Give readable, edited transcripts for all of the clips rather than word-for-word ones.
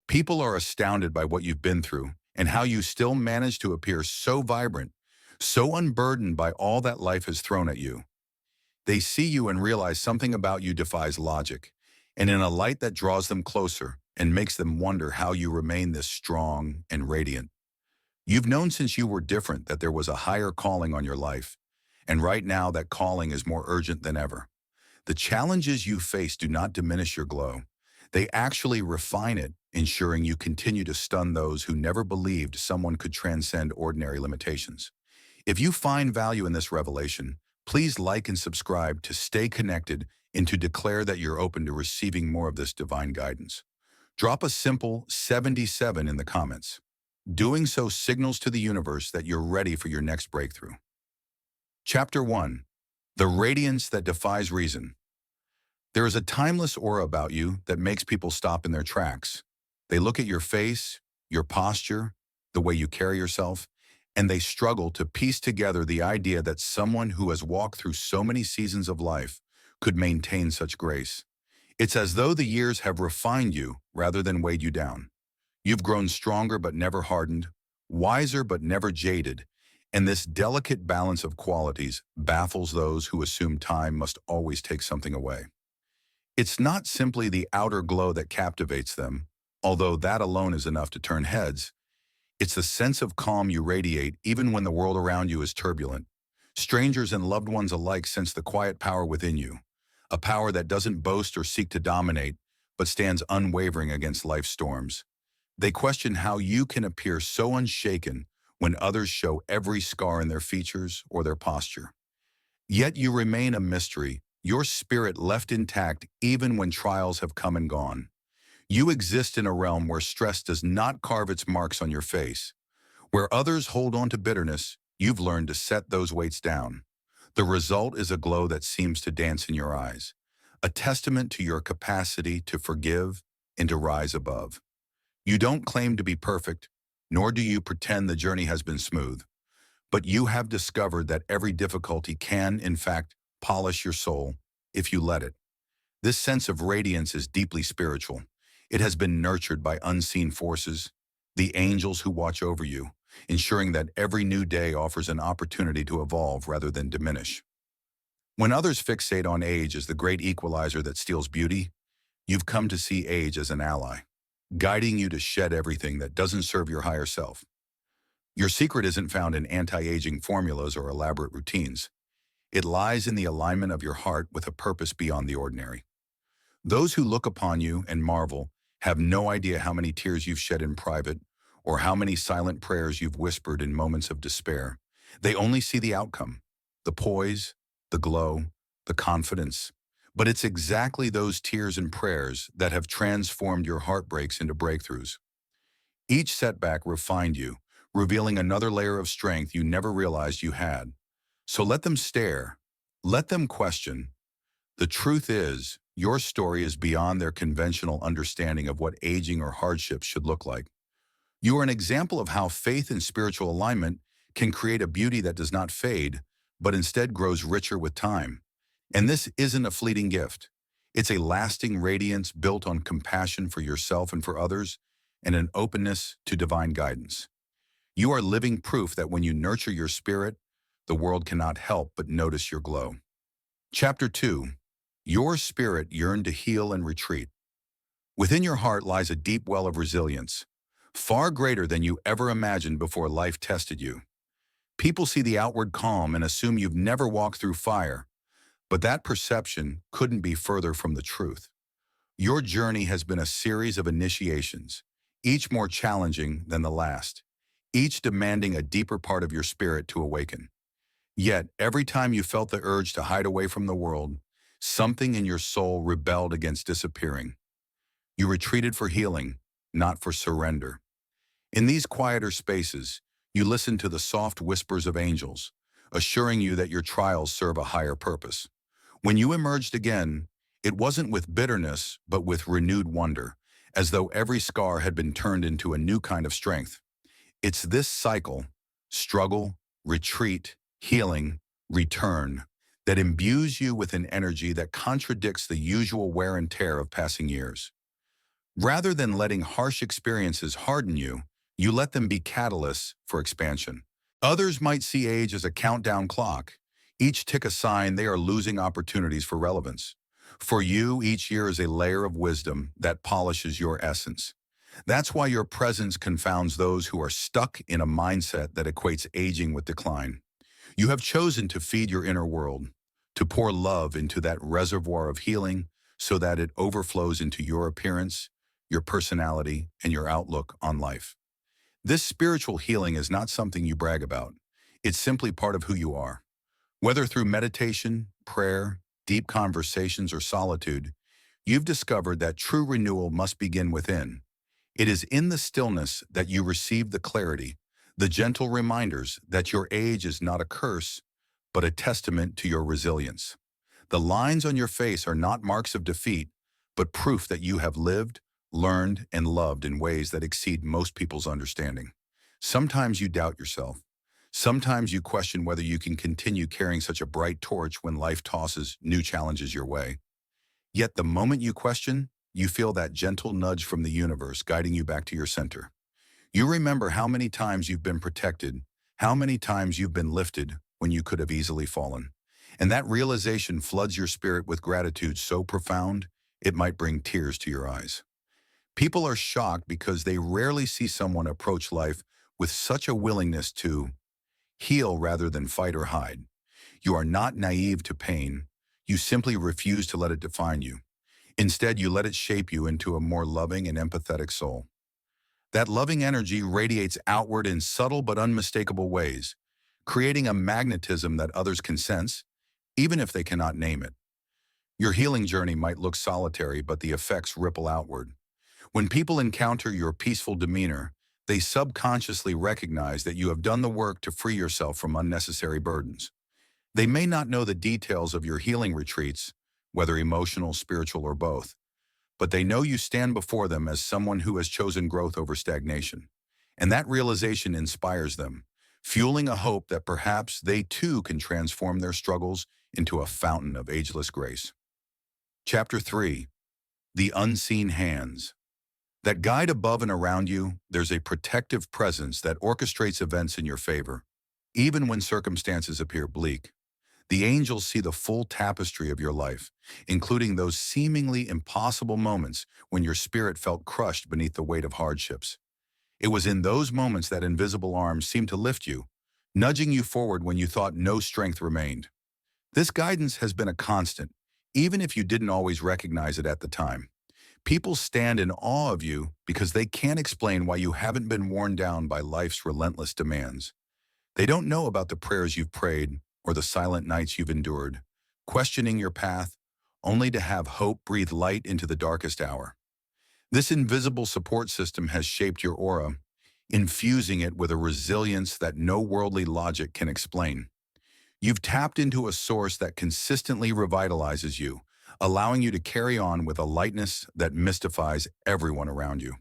People are astounded by what you've been through and how you still manage to appear so vibrant, so unburdened by all that life has thrown at you. They see you and realize something about you defies logic, and in a light that draws them closer and makes them wonder how you remain this strong and radiant. You've known since you were different that there was a higher calling on your life, and right now that calling is more urgent than ever. The challenges you face do not diminish your glow. They actually refine it, ensuring you continue to stun those who never believed someone could transcend ordinary limitations. If you find value in this revelation, please like and subscribe to stay connected and to declare that you're open to receiving more of this divine guidance. Drop a simple 77 in the comments. Doing so signals to the universe that you're ready for your next breakthrough. Chapter 1. The Radiance That Defies Reason. There is a timeless aura about you that makes people stop in their tracks. They look at your face, your posture, the way you carry yourself, and they struggle to piece together the idea that someone who has walked through so many seasons of life could maintain such grace. It's as though the years have refined you rather than weighed you down. You've grown stronger but never hardened, wiser but never jaded, and this delicate balance of qualities baffles those who assume time must always take something away. It's not simply the outer glow that captivates them, although that alone is enough to turn heads. It's the sense of calm you radiate even when the world around you is turbulent. Strangers and loved ones alike sense the quiet power within you, a power that doesn't boast or seek to dominate, but stands unwavering against life's storms. They question how you can appear so unshaken when others show every scar in their features or their posture. Yet you remain a mystery, your spirit left intact even when trials have come and gone. You exist in a realm where stress does not carve its marks on your face. Where others hold on to bitterness, you've learned to set those weights down. The result is a glow that seems to dance in your eyes, a testament to your capacity to forgive and to rise above. You don't claim to be perfect, nor do you pretend the journey has been smooth, but you have discovered that every difficulty can, in fact, polish your soul if you let it. This sense of radiance is deeply spiritual. It has been nurtured by unseen forces, the angels who watch over you, ensuring that every new day offers an opportunity to evolve rather than diminish. When others fixate on age as the great equalizer that steals beauty, you've come to see age as an ally, guiding you to shed everything that doesn't serve your higher self. Your secret isn't found in anti-aging formulas or elaborate routines. It lies in the alignment of your heart with a purpose beyond the ordinary. Those who look upon you and marvel have no idea how many tears you've shed in private or how many silent prayers you've whispered in moments of despair. They only see the outcome, the poise, the glow, the confidence. But it's exactly those tears and prayers that have transformed your heartbreaks into breakthroughs. Each setback refined you, revealing another layer of strength you never realized you had. So let them stare. Let them question. The truth is, your story is beyond their conventional understanding of what aging or hardship should look like. You are an example of how faith and spiritual alignment can create a beauty that does not fade, but instead grows richer with time. And this isn't a fleeting gift. It's a lasting radiance built on compassion for yourself and for others, and an openness to divine guidance. You are living proof that when you nurture your spirit, the world cannot help but notice your glow. Chapter 2. Your spirit yearned to heal and retreat. Within your heart lies a deep well of resilience, far greater than you ever imagined before life tested you. People see the outward calm and assume you've never walked through fire, but that perception couldn't be further from the truth. Your journey has been a series of initiations, each more challenging than the last, each demanding a deeper part of your spirit to awaken. Yet, every time you felt the urge to hide away from the world, something in your soul rebelled against disappearing. You retreated for healing, not for surrender. In these quieter spaces, you listen to the soft whispers of angels, assuring you that your trials serve a higher purpose. When you emerged again, it wasn't with bitterness, but with renewed wonder, as though every scar had been turned into a new kind of strength. It's this cycle, struggle, retreat, healing, return, that imbues you with an energy that contradicts the usual wear and tear of passing years. Rather than letting harsh experiences harden you, you let them be catalysts for expansion. Others might see age as a countdown clock, each tick a sign they are losing opportunities for relevance. For you, each year is a layer of wisdom that polishes your essence. That's why your presence confounds those who are stuck in a mindset that equates aging with decline. You have chosen to feed your inner world, to pour love into that reservoir of healing so that it overflows into your appearance, your personality, and your outlook on life. This spiritual healing is not something you brag about. It's simply part of who you are. Whether through meditation, prayer, deep conversations, or solitude, you've discovered that true renewal must begin within. It is in the stillness that you receive the clarity, the gentle reminders that your age is not a curse, but a testament to your resilience. The lines on your face are not marks of defeat, but proof that you have lived, learned, and loved in ways that exceed most people's understanding. Sometimes you doubt yourself. Sometimes you question whether you can continue carrying such a bright torch when life tosses new challenges your way. Yet the moment you question, you feel that gentle nudge from the universe guiding you back to your center. You remember how many times you've been protected, how many times you've been lifted when you could have easily fallen. And that realization floods your spirit with gratitude so profound, it might bring tears to your eyes. People are shocked because they rarely see someone approach life with such a willingness to heal rather than fight or hide. You are not naive to pain. You simply refuse to let it define you. Instead, you let it shape you into a more loving and empathetic soul. That loving energy radiates outward in subtle but unmistakable ways, creating a magnetism that others can sense, even if they cannot name it. Your healing journey might look solitary, but the effects ripple outward. When people encounter your peaceful demeanor, they subconsciously recognize that you have done the work to free yourself from unnecessary burdens. They may not know the details of your healing retreats, whether emotional, spiritual, or both, but they know you stand before them as someone who has chosen growth over stagnation. And that realization inspires them, fueling a hope that perhaps they too can transform their struggles into a fountain of ageless grace. Chapter 3. The Unseen Hands. That guide above and around you, there's a protective presence that orchestrates events in your favor, even when circumstances appear bleak. The angels see the full tapestry of your life, including those seemingly impossible moments when your spirit felt crushed beneath the weight of hardships. It was in those moments that invisible arms seemed to lift you, nudging you forward when you thought no strength remained. This guidance has been a constant, even if you didn't always recognize it at the time. People stand in awe of you because they can't explain why you haven't been worn down by life's relentless demands. They don't know about the prayers you've prayed or the silent nights you've endured, questioning your path, only to have hope breathe light into the darkest hour. This invisible support system has shaped your aura, infusing it with a resilience that no worldly logic can explain. You've tapped into a source that consistently revitalizes you, allowing you to carry on with a lightness that mystifies everyone around you.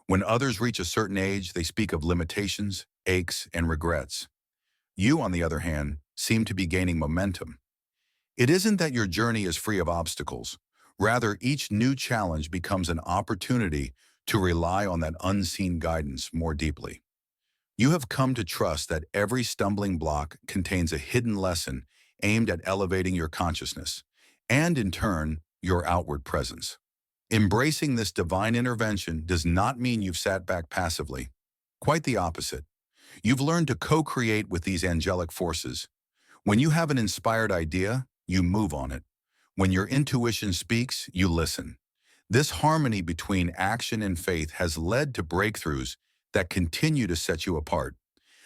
When others reach a certain age, they speak of limitations, aches, and regrets. You, on the other hand, seem to be gaining momentum. It isn't that your journey is free of obstacles. Rather, each new challenge becomes an opportunity to rely on that unseen guidance more deeply. You have come to trust that every stumbling block contains a hidden lesson aimed at elevating your consciousness, and in turn, your outward presence. Embracing this divine intervention does not mean you've sat back passively. Quite the opposite. You've learned to co-create with these angelic forces. When you have an inspired idea, you move on it. When your intuition speaks, you listen. This harmony between action and faith has led to breakthroughs that continue to set you apart.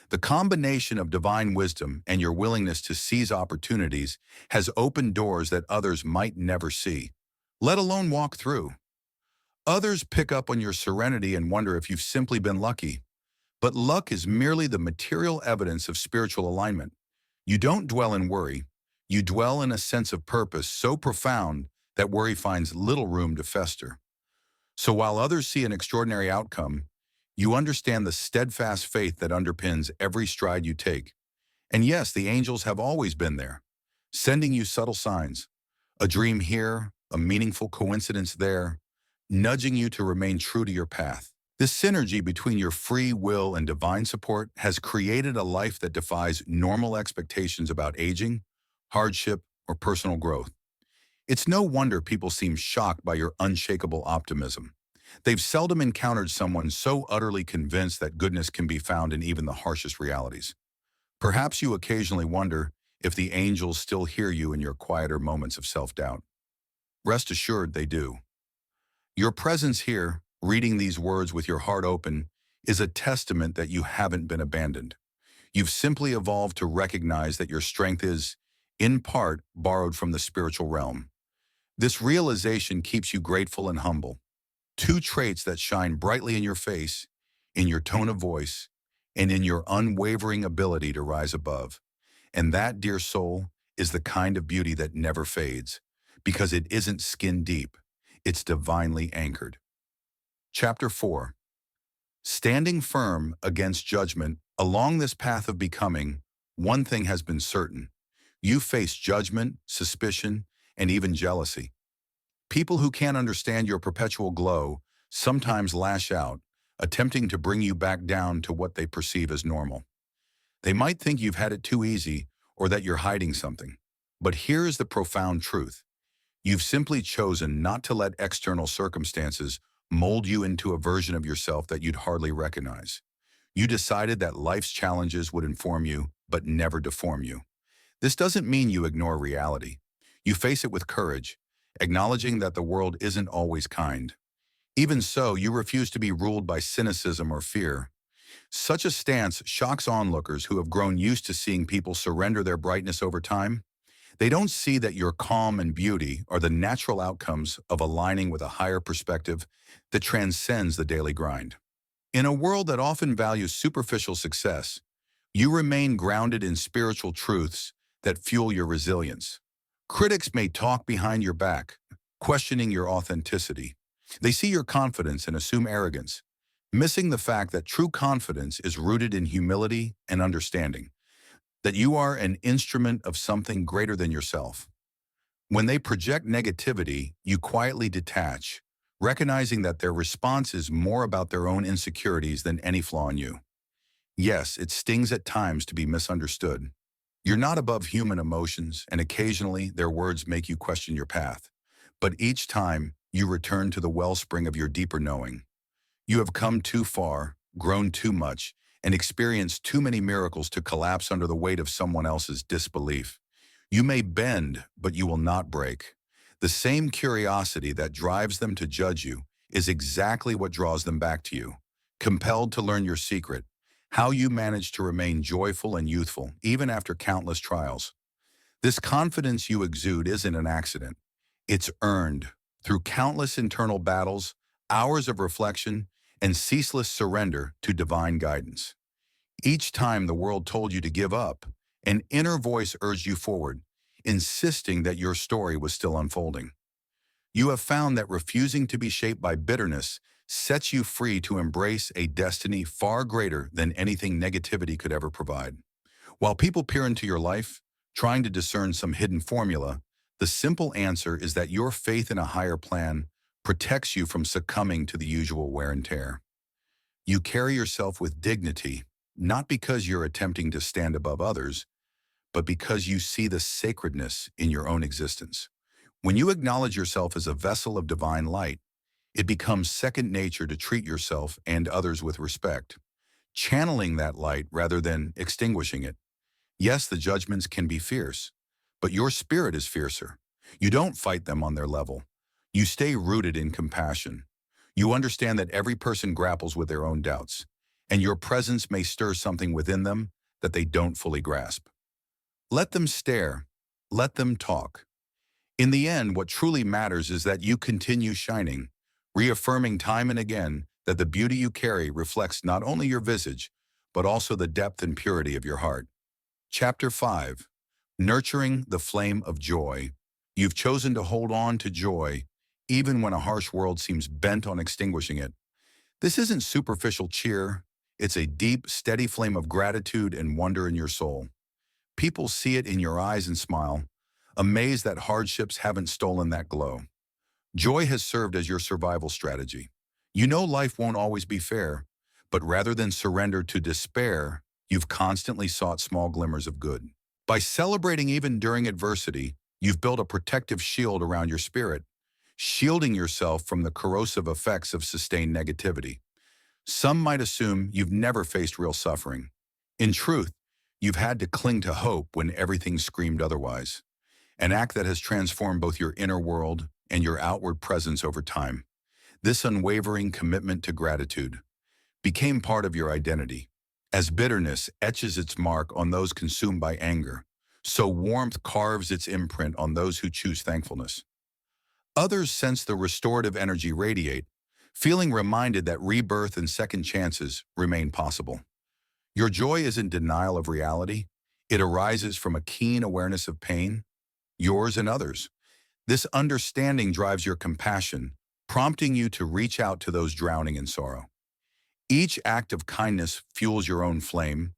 The combination of divine wisdom and your willingness to seize opportunities has opened doors that others might never see, let alone walk through. Others pick up on your serenity and wonder if you've simply been lucky. But luck is merely the material evidence of spiritual alignment. You don't dwell in worry. You dwell in a sense of purpose so profound that worry finds little room to fester. So while others see an extraordinary outcome, you understand the steadfast faith that underpins every stride you take. And yes, the angels have always been there, sending you subtle signs. A dream here, a meaningful coincidence there, nudging you to remain true to your path. This synergy between your free will and divine support has created a life that defies normal expectations about aging, hardship, or personal growth. It's no wonder people seem shocked by your unshakable optimism. They've seldom encountered someone so utterly convinced that goodness can be found in even the harshest realities. Perhaps you occasionally wonder if the angels still hear you in your quieter moments of self-doubt. Rest assured they do. Your presence here, reading these words with your heart open, is a testament that you haven't been abandoned. You've simply evolved to recognize that your strength is, in part, borrowed from the spiritual realm. This realization keeps you grateful and humble, two traits that shine brightly in your face, in your tone of voice, and in your unwavering ability to rise above. And that, dear soul, is the kind of beauty that never fades, because it isn't skin deep, it's divinely anchored. Chapter 4. Standing firm against judgment, along this path of becoming, one thing has been certain. You face judgment, suspicion, and even jealousy. People who can't understand your perpetual glow sometimes lash out, attempting to bring you back down to what they perceive as normal. They might think you've had it too easy or that you're hiding something. But here is the profound truth. You've simply chosen not to let external circumstances mold you into a version of yourself that you'd hardly recognize. You decided that life's challenges would inform you, but never deform you. This doesn't mean you ignore reality. You face it with courage, acknowledging that the world isn't always kind. Even so, you refuse to be ruled by cynicism or fear. Such a stance shocks onlookers who have grown used to seeing people surrender their brightness over time. They don't see that your calm and beauty are the natural outcomes of aligning with a higher perspective that transcends the daily grind. In a world that often values superficial success, you remain grounded in spiritual truths that fuel your resilience. Critics may talk behind your back, questioning your authenticity. They see your confidence and assume arrogance, missing the fact that true confidence is rooted in humility and understanding, that you are an instrument of something greater than yourself. When they project negativity, you quietly detach, recognizing that their response is more about their own insecurities than any flaw in you. Yes, it stings at times to be misunderstood. You're not above human emotions, and occasionally their words make you question your path. But each time, you return to the wellspring of your deeper knowing. You have come too far, grown too much, and experienced too many miracles to collapse under the weight of someone else's disbelief. You may bend, but you will not break. The same curiosity that drives them to judge you is exactly what draws them back to you, compelled to learn your secret, how you manage to remain joyful and youthful even after countless trials. This confidence you exude isn't an accident. It's earned through countless internal battles, hours of reflection, and ceaseless surrender to divine guidance. Each time the world told you to give up, an inner voice urged you forward, insisting that your story was still unfolding. You have found that refusing to be shaped by bitterness sets you free to embrace a destiny far greater than anything negativity could ever provide. While people peer into your life, trying to discern some hidden formula, the simple answer is that your faith in a higher plan protects you from succumbing to the usual wear and tear. You carry yourself with dignity, not because you're attempting to stand above others, but because you see the sacredness in your own existence. When you acknowledge yourself as a vessel of divine light, it becomes second nature to treat yourself and others with respect, channeling that light rather than extinguishing it. Yes, the judgments can be fierce, but your spirit is fiercer. You don't fight them on their level. You stay rooted in compassion. You understand that every person grapples with their own doubts, and your presence may stir something within them that they don't fully grasp. Let them stare. Let them talk. In the end, what truly matters is that you continue shining, reaffirming time and again that the beauty you carry reflects not only your visage, but also the depth and purity of your heart. Chapter 5. Nurturing the Flame of Joy. You've chosen to hold on to joy, even when a harsh world seems bent on extinguishing it. This isn't superficial cheer. It's a deep, steady flame of gratitude and wonder in your soul. People see it in your eyes and smile, amazed that hardships haven't stolen that glow. Joy has served as your survival strategy. You know life won't always be fair, but rather than surrender to despair, you've constantly sought small glimmers of good. By celebrating even during adversity, you've built a protective shield around your spirit, shielding yourself from the corrosive effects of sustained negativity. Some might assume you've never faced real suffering. In truth, you've had to cling to hope when everything screamed otherwise, an act that has transformed both your inner world and your outward presence over time. This unwavering commitment to gratitude became part of your identity. As bitterness etches its mark on those consumed by anger, so warmth carves its imprint on those who choose thankfulness. Others sense the restorative energy radiate, feeling reminded that rebirth and second chances remain possible. Your joy isn't denial of reality. It arises from a keen awareness of pain, yours and others. This understanding drives your compassion, prompting you to reach out to those drowning in sorrow. Each act of kindness fuels your own flame,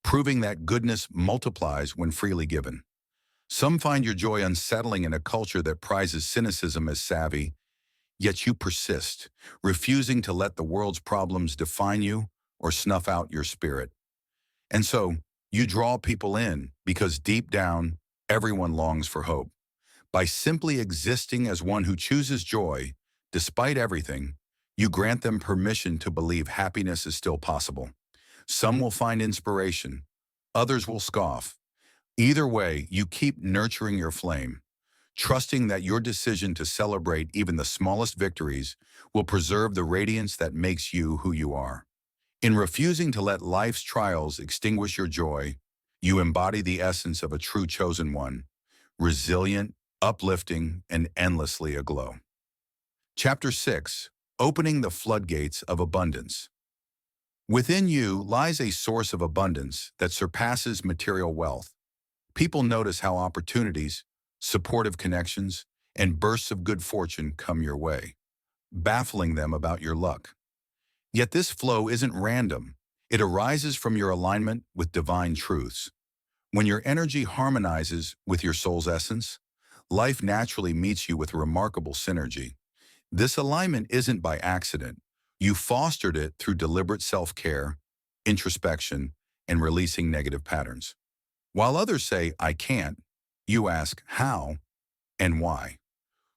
proving that goodness multiplies when freely given. Some find your joy unsettling in a culture that prizes cynicism as savvy, yet you persist, refusing to let the world's problems define you or snuff out your spirit. And so, you draw people in because deep down, everyone longs for hope. By simply existing as one who chooses joy, despite everything, you grant them permission to believe happiness is still possible. Some will find inspiration, others will scoff. Either way, you keep nurturing your flame, trusting that your decision to celebrate even the smallest victories will preserve the radiance that makes you who you are. In refusing to let life's trials extinguish your joy, you embody the essence of a true chosen one, resilient, uplifting, and endlessly aglow. Chapter 6. Opening the Floodgates of Abundance. Within you lies a source of abundance that surpasses material wealth. People notice how opportunities, supportive connections, and bursts of good fortune come your way, baffling them about your luck. Yet this flow isn't random. It arises from your alignment with divine truths. When your energy harmonizes with your soul's essence, life naturally meets you with remarkable synergy. This alignment isn't by accident. You fostered it through deliberate self-care, introspection, and releasing negative patterns. While others say, "I can't," you ask, "How?" and "Why?"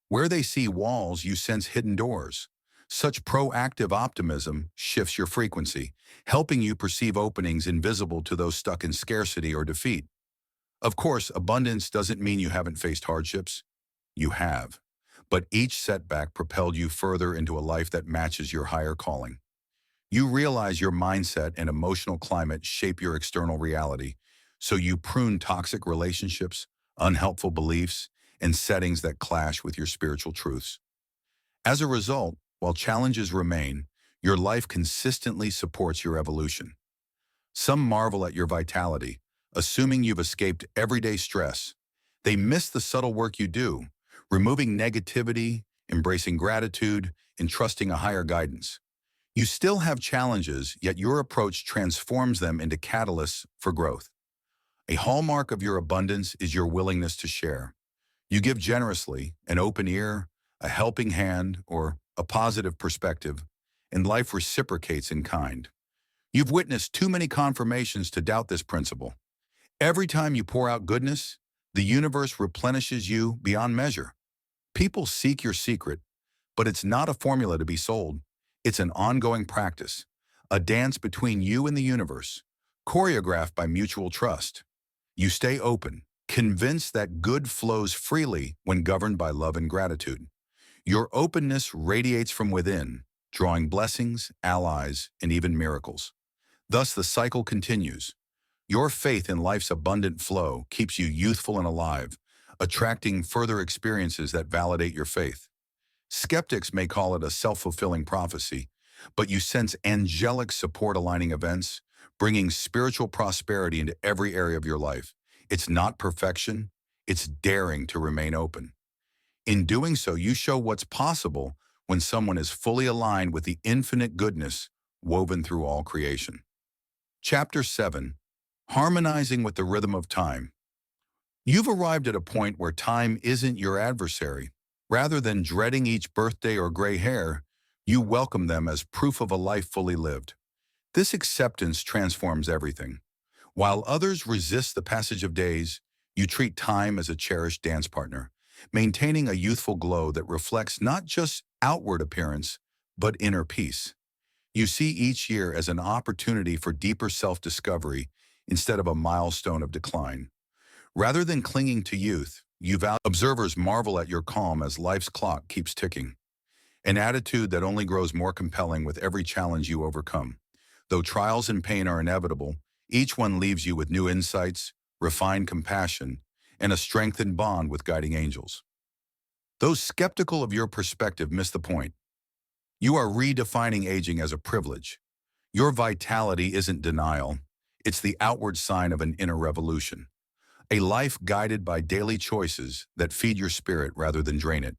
Where they see walls, you sense hidden doors. Such proactive optimism shifts your frequency, helping you perceive openings invisible to those stuck in scarcity or defeat. Of course, abundance doesn't mean you haven't faced hardships. You have. But each setback propelled you further into a life that matches your higher calling. You realize your mindset and emotional climate shape your external reality, so you prune toxic relationships, unhelpful beliefs, and settings that clash with your spiritual truths. As a result, while challenges remain, your life consistently supports your evolution. Some marvel at your vitality, assuming you've escaped everyday stress. They miss the subtle work you do, removing negativity, embracing gratitude, and trusting a higher guidance. You still have challenges, yet your approach transforms them into catalysts for growth. A hallmark of your abundance is your willingness to share. You give generously, an open ear, a helping hand, or a positive perspective, and life reciprocates in kind. You've witnessed too many confirmations to doubt this principle. Every time you pour out goodness, the universe replenishes you beyond measure. People seek your secret, but it's not a formula to be sold. It's an ongoing practice, a dance between you and the universe, choreographed by mutual trust. You stay open, convinced that good flows freely when governed by love and gratitude. Your openness radiates from within, drawing blessings, allies, and even miracles. Thus the cycle continues. Your faith in life's abundant flow keeps you youthful and alive, attracting further experiences that validate your faith. Skeptics may call it a self-fulfilling prophecy, but you sense angelic support aligning events, bringing spiritual prosperity into every area of your life. It's not perfection, it's daring to remain open. In doing so, you show what's possible when someone is fully aligned with the infinite goodness woven through all creation. Chapter 7. Harmonizing with the Rhythm of Time. You've arrived at a point where time isn't your adversary. Rather than dreading each birthday or gray hair, you welcome them as proof of a life fully lived. This acceptance transforms everything. While others resist the passage of days, you treat time as a cherished dance partner, maintaining a youthful glow that reflects not just outward appearance, but inner peace. You see each year as an opportunity for deeper self-discovery instead of a milestone of decline. Rather than clinging to youth, observers marvel at your calm as life's clock keeps ticking, an attitude that only grows more compelling with every challenge you overcome. Though trials and pain are inevitable, each one leaves you with new insights, refined compassion, and a strengthened bond with guiding angels. Those skeptical of your perspective miss the point. You are redefining aging as a privilege. Your vitality isn't denial, it's the outward sign of an inner revolution. A life guided by daily choices that feed your spirit rather than drain it.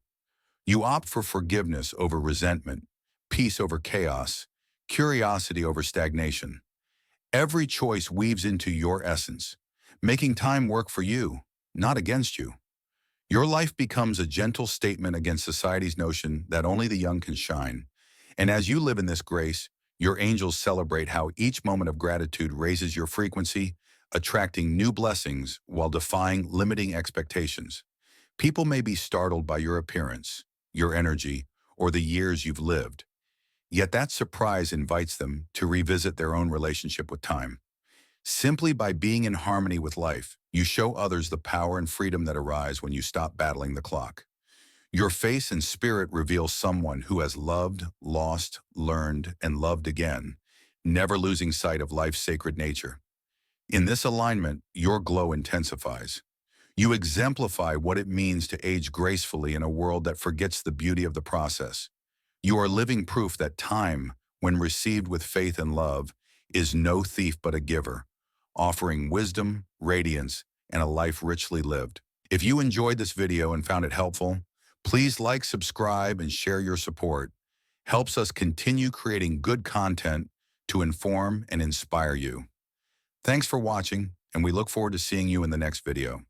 You opt for forgiveness over resentment, peace over chaos, curiosity over stagnation. Every choice weaves into your essence, making time work for you, not against you. Your life becomes a gentle statement against society's notion that only the young can shine. And as you live in this grace, your angels celebrate how each moment of gratitude raises your frequency, attracting new blessings while defying limiting expectations. People may be startled by your appearance, your energy, or the years you've lived. Yet that surprise invites them to revisit their own relationship with time. Simply by being in harmony with life, you show others the power and freedom that arise when you stop battling the clock. Your face and spirit reveal someone who has loved, lost, learned, and loved again, never losing sight of life's sacred nature. In this alignment, your glow intensifies. You exemplify what it means to age gracefully in a world that forgets the beauty of the process. You are living proof that time, when received with faith and love, is no thief but a giver, offering wisdom, radiance, and a life richly lived. If you enjoyed this video and found it helpful, please like, subscribe, and share your support. Helps us continue creating good content to inform and inspire you. Thanks for watching, and we look forward to seeing you in the next video.